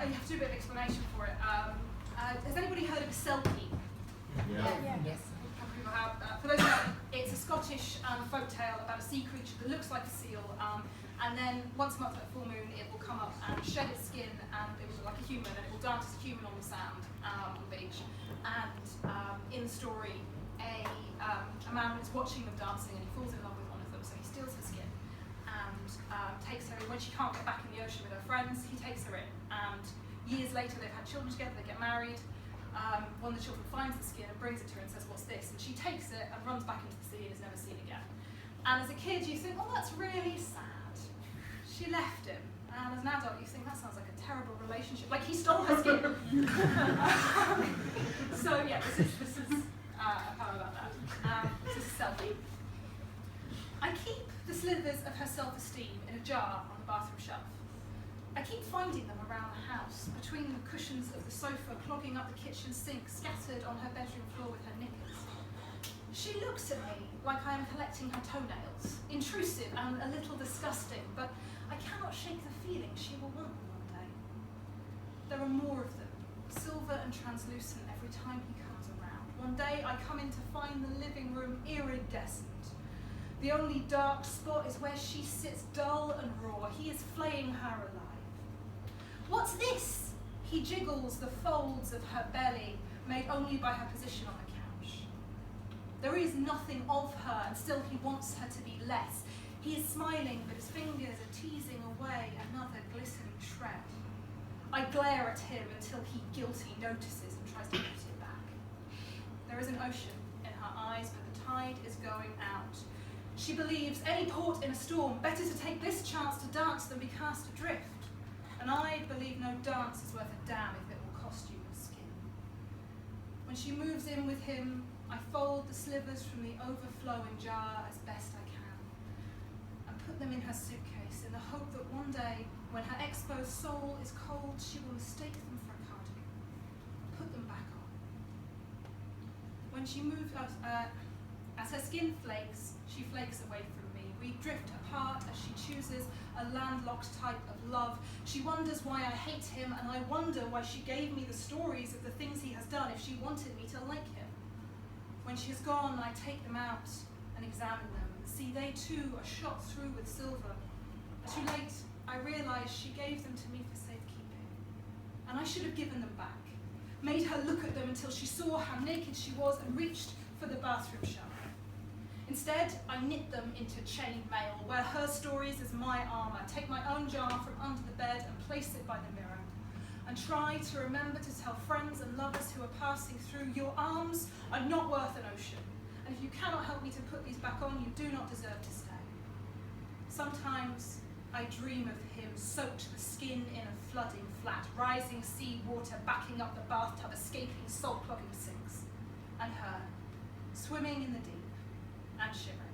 you have to do a bit of explanation for it. Has anybody heard of a Selkie? Yeah. Yes. A couple of people have. For those who haven't, it's a Scottish folk tale about a sea creature that looks like a seal, and then once a month at full moon, it will come up and shed its skin, and it will look like a human, and it will dance as a human on the sand on the beach. And in the story, a man is watching them dancing, and he falls in love with one of them, so he steals her skin and takes her in. When she can't get back in the ocean with her friends, he takes her in. And years later, they've had children together, they get married. One of the children finds the skin and brings it to her and says, "What's this?" And she takes it and runs back into the sea and is never seen again. And as a kid, you think, "Oh, that's really sad. She left him." And as an adult, you think, that sounds like a terrible relationship. Like, he stole her skin. So yeah, this is a poem about that. This is Selkie. I keep the slivers of her self-esteem in a jar on the bathroom shelf. I keep finding them around the house, between the cushions of the sofa, clogging up the kitchen sink, scattered on her bedroom floor with her knickers. She looks at me like I am collecting her toenails, intrusive and a little disgusting, but I cannot shake the feeling she will want them one day. There are more of them, silver and translucent every time he comes around. One day I come in to find the living room iridescent. The only dark spot is where she sits dull and raw. He is flaying her alive. "What's this?" He jiggles the folds of her belly, made only by her position on the couch. There is nothing of her, and still he wants her to be less. He is smiling, but his fingers are teasing away another glistening shred. I glare at him until he guilty notices and tries to put it back. There is an ocean in her eyes, but the tide is going out. She believes any port in a storm, better to take this chance to dance than be cast adrift. And I believe no dance is worth a damn if it will cost you your skin. When she moves in with him, I fold the slivers from the overflowing jar as best I can and put them in her suitcase in the hope that one day, when her exposed soul is cold, she will mistake them for a cardigan. Put them back on. When she moves, as her skin flakes, she flakes away from me. We drift apart as she chooses a landlocked type of love. She wonders why I hate him, and I wonder why she gave me the stories of the things he has done if she wanted me to like him. When she has gone, I take them out and examine them. See, they too are shot through with silver. Too late, I realise she gave them to me for safekeeping, and I should have given them back, made her look at them until she saw how naked she was and reached for the bathroom shelf. Instead, I knit them into chain mail, wear her stories as my armour, take my own jar from under the bed and place it by the mirror, and try to remember to tell friends and lovers who are passing through, your arms are not worth an ocean, and if you cannot help me to put these back on, you do not deserve to stay. Sometimes I dream of him soaked to the skin in a flooding flat, rising sea water backing up the bathtub, escaping salt clogging sinks, and her swimming in the deep and shivering.